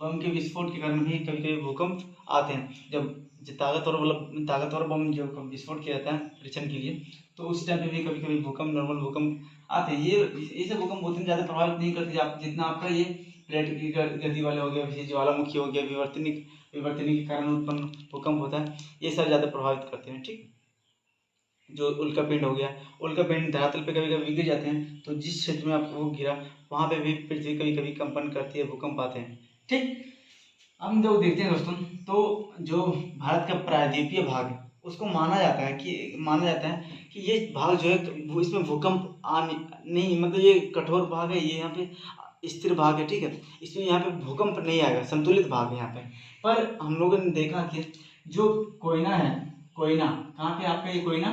बम के विस्फोट के कारण भी कभी कभी भूकंप आते हैं। जब ताकतवर बम जो विस्फोट किया जाता है परीक्षण के लिए, तो उस टाइम पे भी कभी कभी भूकंप, नॉर्मल भूकंप आते हैं। ये सब भूकंप उतने ज़्यादा प्रभावित नहीं करते आप जितना आपका ये प्लेट की गति वाले हो गया, जैसे ज्वालामुखी हो गया, विवर्तनिक के कारण उत्पन्न भूकंप होता है, ये सब ज़्यादा प्रभावित करते हैं। ठीक, जो उल्का पिंड हो गया, उल्का पिंड धरातल पे कभी कभी गिर जाते हैं, तो जिस क्षेत्र में आपको वो गिरा वहाँ पे भी पृथ्वी कभी कभी कंपन करती है, भूकंप आते हैं। ठीक, हम जब देखते हैं दोस्तों, तो जो भारत का प्रायद्वीपीय भाग है उसको माना जाता है कि ये भाग जो है इसमें भूकंप नहीं, मतलब ये कठोर भाग है, ये यहाँ पे स्थिर भाग है। ठीक है, इसमें यहाँ पे भूकंप नहीं आएगा, संतुलित भाग है यहाँ पे। पर हम लोगों ने देखा कि जो कोयना है, कोयना कहाँ पे आपका, ये कोयना,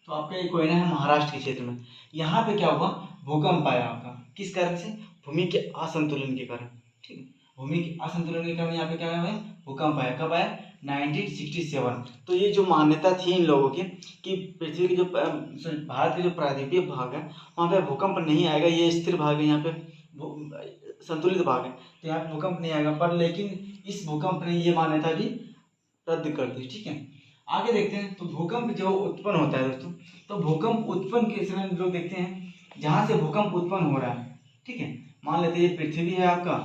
तो आपका ये कोयना है महाराष्ट्र के क्षेत्र में। यहाँ पे क्या हुआ, भूकंप आया आपका, किस कारण से, भूमि के असंतुलन के कारण। ठीक है, भूमि के असंतुलन के कारण यहाँ पे क्या हुआ है, भूकंप आया। कब आया, 1967। तो ये जो मान्यता थी इन लोगों की कि पृथ्वी के जो भारत के जो प्रायद्वीपीय भाग है वहाँ पे भूकंप नहीं आएगा, ये स्थिर भाग है, यहाँ पे संतुलित भाग है, तो यहाँ पे भूकंप नहीं आएगा। पर लेकिन इस भूकंप ने ये मान्यता भी रद्द कर दी। ठीक है, आगे देखते हैं। तो भूकंप जो उत्पन्न होता है दोस्तों, तो भूकंप उत्पन्न के समय हम लोग देखते हैं जहाँ से भूकंप उत्पन्न हो रहा है। ठीक है, मान लेते हैं ये पृथ्वी है आपका।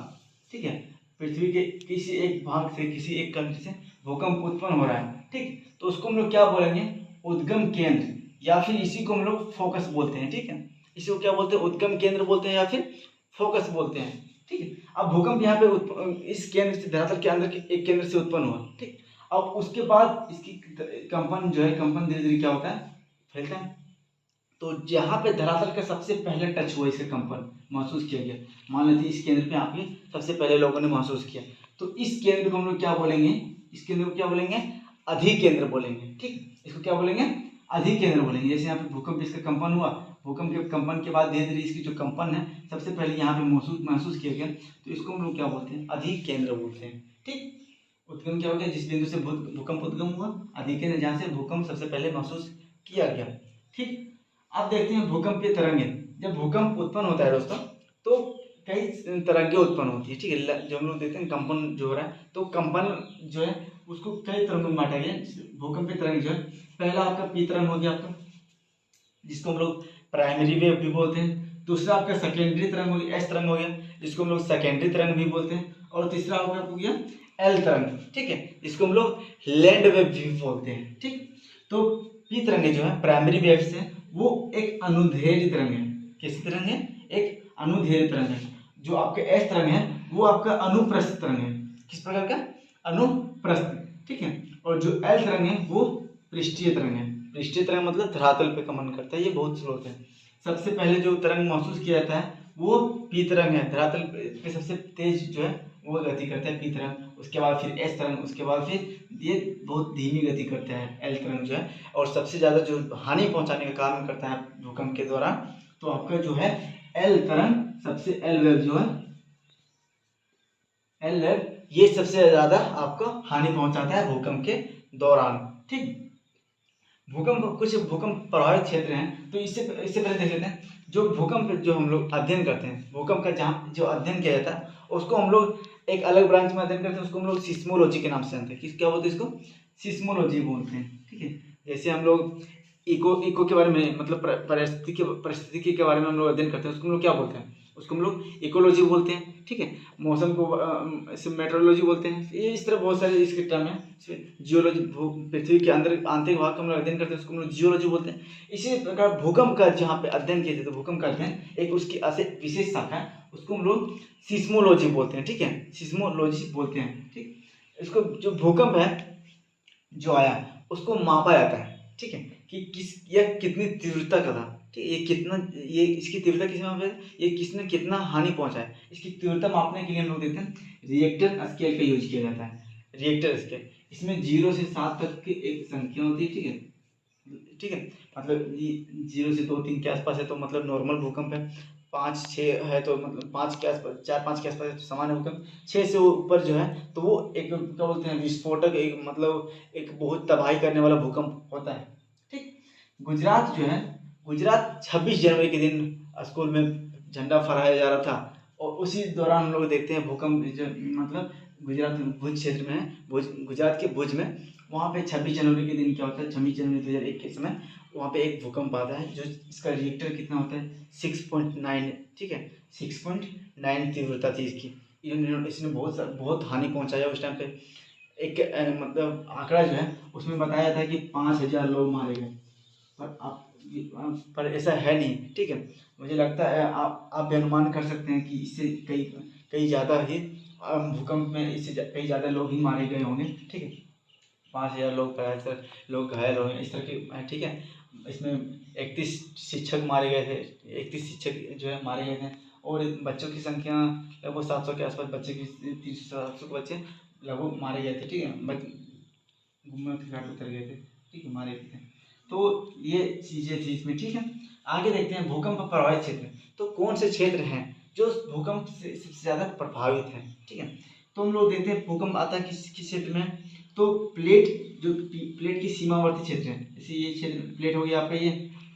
ठीक है, पृथ्वी के किसी एक भाग से, किसी एक कंट्री से भूकंप उत्पन्न हो रहा है। ठीक, तो उसको हम लोग क्या बोलेंगे, उद्गम केंद्र, या फिर इसी को हम लोग फोकस बोलते हैं। ठीक है, इसी को क्या बोलते हैं, उद्गम केंद्र बोलते हैं या फिर फोकस बोलते हैं। ठीक है, अब भूकंप यहाँ पे इस केंद्र से, धरातल के अंदर के एक केंद्र से उत्पन्न हुआ। ठीक, अब उसके बाद इसकी कंपन जो है, कंपन धीरे धीरे क्या होता है, फैलता है। तो जहाँ पे धरातल का सबसे पहले टच हुआ, इसका कंपन महसूस किया गया, मान लेते इस केंद्र पे आपने सबसे पहले लोगों ने महसूस किया, तो इस केंद्र को हम लोग क्या बोलेंगे, इस केंद्र को क्या बोलेंगे, अधिकेंद्र बोलेंगे। ठीक, इसको क्या बोलेंगे, अधिकेंद्र बोलेंगे। जैसे यहाँ पे भूकंप, इसका कंपन हुआ, भूकंप के कंपन के बाद धीरे धीरे इसकी जो कंपन है सबसे पहले यहाँ पे महसूस किया गया, तो इसको हम लोग क्या बोलते हैं, अधिकेंद्र बोलते हैं। ठीक, उद्गम क्या हो गया, जिस बिंदु से भूकंप उद्गम हुआ, अधिकेंद्र जहाँ से भूकंप सबसे पहले महसूस किया गया। ठीक, अब देखते हैं भूकंपीय तरंगें। जब भूकंप उत्पन्न होता है दोस्तों, तो कई तरंगें उत्पन्न होती है। ठीक है, जो हम लोग देखते हैं कंपन जो हो रहा है, तो कंपन जो है उसको कई तरंगों में बांटा गया। भूकंपीय तरंग जो है, पहला आपका पी तरंग हो गया आपका, जिसको हम लोग प्राइमरी वेव भी बोलते हैं। दूसरा आपका सेकेंडरी तरंग हो गया, एस तरंग हो गया, जिसको हम लोग सेकेंडरी तरंग भी बोलते हैं। और तीसरा हो गया एल तरंग, ठीक है, इसको हम लोग लैंड वेव भी बोलते हैं, ठीक। तो पी तरंगे जो है प्राइमरी वेव्स है, वो एक अनुदैर्ध्य तरंग है। कैसी तरंग है? एक अनुदैर्ध्य तरंग है। जो आपके एस तरंग है वो आपका अनुप्रस्थ तरंग है। किस प्रकार का? अनुप्रस्थ, ठीक है। और जो एल तरंग है वो पृष्ठीय तरंग है। पृष्ठीय तरंग मतलब धरातल पे गमन करता है, ये बहुत स्लो है। सबसे पहले जो तरंग महसूस किया जाता है वो पी तरंग है, धरातल पे सबसे तेज जो है वो गति करता है पी तरंग, उसके बाद फिर एस तरंग, उसके बाद फिर ये बहुत धीमी गति करता है एल तरंग जो है। और सबसे ज़्यादा जो हानि पहुंचाने का काम करता है भूकंप के दौरान, तो आपका जो है एल तरंग, सबसे एल वेव जो है, एल वेव ये सबसे ज़्यादा आपको हानि पहुंचाता है भूकंप के दौरान, ठीक। भूकंप, कुछ भूकंप प्रभावित क्षेत्र हैं, तो इससे इससे पहले देख लेते हैं जो भूकंप जो हम लोग अध्ययन करते हैं, भूकंप का जहाँ जो अध्ययन किया जाता है उसको हम लोग एक अलग ब्रांच में अध्ययन करते हैं, उसको हम लोग सिस्मोलॉजी के नाम से जानते हैं। किस क्या बोलते हैं इसको? सिस्मोलॉजी बोलते हैं, ठीक है। जैसे हम लोग इको के बारे में, मतलब परिस्थिति के बारे में हम लोग अध्ययन करते हैं, उसको हम लोग क्या बोलते हैं? उसको हम लोग इकोलॉजी बोलते हैं, ठीक है। मौसम को मेट्रोलॉजी बोलते हैं। ये इस तरह बहुत सारे इसके टर्म है। जियोलॉजी, पृथ्वी के अंदर आंतरिक भाग का हम लोग अध्ययन करते हैं, उसको हम लोग जियोलॉजी बोलते हैं। इसी प्रकार भूकंप का जहाँ पे अध्ययन किया जाता है, भूकंप का अध्ययन एक उसकी विशेष शाखा है, उसको हम लोग सिस्मोलॉजी बोलते हैं, ठीक है। सिस्मोलॉजी बोलते हैं, ठीक। इसको जो भूकंप है जो आया उसको मापा जाता है, ठीक है, कि किस यह कितनी तीव्रता का था, ठीक। ये कितना, ये इसकी तीव्रता किस मापे, ये किसने कितना हानि पहुंचाया, इसकी तीव्रता मापने के लिए हम लोग देखते हैं रिएक्टर स्केल का यूज किया जाता है। रिएक्टर स्केल, इसमें 0 से 7 तक की एक संख्या होती है, ठीक है, ठीक है। मतलब ये 0 से 2 3 के आसपास है तो मतलब नॉर्मल भूकंप है, 5 6 है तो मतलब 5 के आसपास, 4 5 के आसपास सामान्य भूकंप, 6 से ऊपर जो है तो वो एक क्या बोलते हैं विस्फोटक, एक मतलब एक बहुत तबाही करने वाला भूकंप होता है, ठीक। गुजरात जो है, गुजरात 26 जनवरी के दिन स्कूल में झंडा फहराया जा रहा था, और उसी दौरान हम लोग देखते हैं भूकंप जो मतलब गुजरात में भुज क्षेत्र में है, भुज, गुजरात के भुज में, वहाँ पे 26 जनवरी के दिन क्या होता है, 26 जनवरी 2001 के समय वहाँ पे एक भूकंप आता है, जो इसका रिएक्टर कितना होता है 6.9, ठीक है, 6.9 तीव्रता थी इसकी। इसने बहुत हानि पहुँचाया उस टाइम पे। एक मतलब आंकड़ा जो है उसमें बताया था कि 5,000 लोग मारे गए, पर ऐसा है नहीं, ठीक है। मुझे लगता है आप भी अनुमान कर सकते हैं कि इससे कई ज़्यादा ही भूकंप में इससे कई ज़्यादा लोग ही मारे गए होंगे, ठीक है। 5,000 लोग, 75 लोग घायल हुए इस तरह के, ठीक है। इसमें 31 शिक्षक मारे गए थे, 31 शिक्षक जो है मारे गए थे, और बच्चों की संख्या लगभग 700 के आसपास बच्चे की, 300 700 बच्चे लगभग मारे गए थे, ठीक है। घूमने के घाट उतर गए थे, ठीक है, मारे गए थे। तो ये चीज़ें थी इसमें, ठीक है। आगे देखते हैं भूकंप प्रभावित क्षेत्र, तो कौन से क्षेत्र हैं जो भूकंप से सबसे ज़्यादा प्रभावित हैं, ठीक है। तो हम लोग देखते हैं भूकंप आता है किस किस क्षेत्र में, तो प्लेट की सीमावर्ती क्षेत्र है, जैसे ये क्षेत्र प्लेट हो गया आपका, ये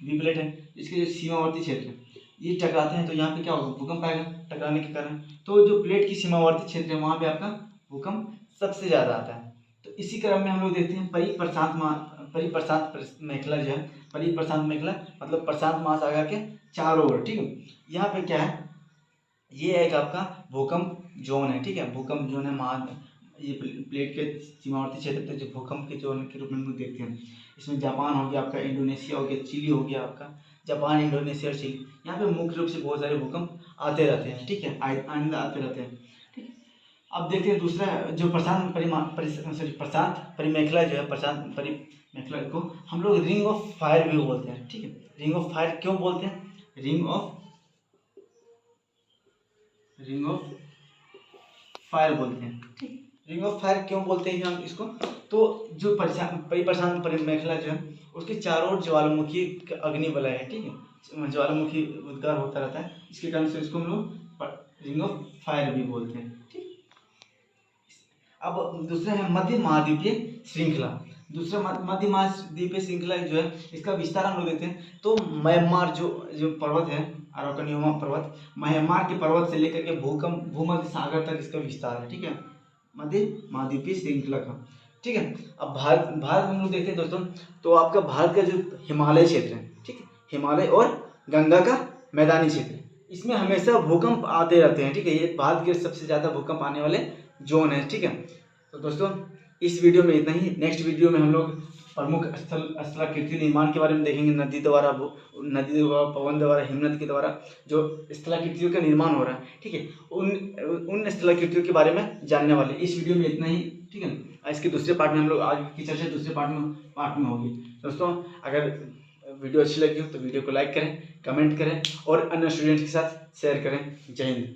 बी प्लेट है, इसके जो सीमावर्ती क्षेत्र है ये टकराते हैं तो यहाँ पे क्या होगा, भूकंप आएगा टकराने के कारण। तो जो प्लेट की सीमावर्ती क्षेत्र है वहाँ पे आपका भूकंप सबसे ज़्यादा आता है। तो इसी क्रम में हम लोग देखते हैं परिप्रशांत मेखला जो है, परिप्रशांत मेखला मतलब प्रशांत महासागर के चारों ओर, ठीक है। यहाँ पे क्या है, ये एक आपका भूकंप जोन है, ठीक है, भूकंप जोन है। ये प्लेट के सीमावर्ती क्षेत्र थे जो भूकंप के जोन के रूप में हम लोग देखते हैं। इसमें जापान हो गया आपका, इंडोनेशिया हो गया, चिली हो गया आपका, जापान, इंडोनेशिया और चिली, यहाँ पे मुख्य रूप से बहुत सारे भूकंप आते रहते हैं, ठीक है, आइंदा आते रहते हैं, ठीक है। अब देखते हैं दूसरा जो प्रशांत परिमेखला जो है, प्रशांत परिमेखला को हम लोग रिंग ऑफ फायर भी बोलते हैं, ठीक है। रिंग ऑफ फायर क्यों बोलते हैं? रिंग ऑफ फायर बोलते हैं, ठीक। रिंग ऑफ फायर क्यों बोलते हैं हम इसको? तो जो परिप्रशांत परिमेखला जो है उसके चारों ओर ज्वालामुखी अग्नि वलय है, ठीक है, ज्वालामुखी उद्गार होता रहता है, इसके कारण से इसको हम लोग रिंग ऑफ फायर भी बोलते हैं, ठीक। अब दूसरा है मध्य महाद्वीपीय श्रृंखला। दूसरा मध्य महाद्वीपीय श्रृंखला जो है इसका विस्तार हम लोग देखते हैं, तो म्यांमार जो जो पर्वत है, अराकनियोमा पर्वत, म्यांमार के पर्वत से लेकर के भूमध्य सागर तक इसका विस्तार है, ठीक है, मध्य महाद्वीपीय श्रृंखला का, ठीक है। अब भारत भारत में हम लोग देखते हैं दोस्तों, तो आपका भारत का जो हिमालय क्षेत्र है, ठीक है, हिमालय और गंगा का मैदानी क्षेत्र, इसमें हमेशा भूकंप आते रहते हैं, ठीक है। ये भारत के सबसे ज़्यादा भूकंप आने वाले जोन है, ठीक है। तो दोस्तों इस वीडियो में इतना ही। नेक्स्ट वीडियो में हम लोग प्रमुख स्थलाकृति निर्माण के बारे में देखेंगे। नदी द्वारा पवन द्वारा हिमनद के द्वारा जो स्थलाकृतियों का निर्माण हो रहा है, ठीक है, उन स्थलाकृतियों के बारे में जानने वाले। इस वीडियो में इतना ही, ठीक है। इसके दूसरे पार्ट में हम लोग आगे की चर्चा दूसरे पार्ट में होगी। दोस्तों अगर वीडियो अच्छी लगी हो तो वीडियो को लाइक करें, कमेंट करें और अन्य स्टूडेंट्स के साथ शेयर करें। जय हिंद।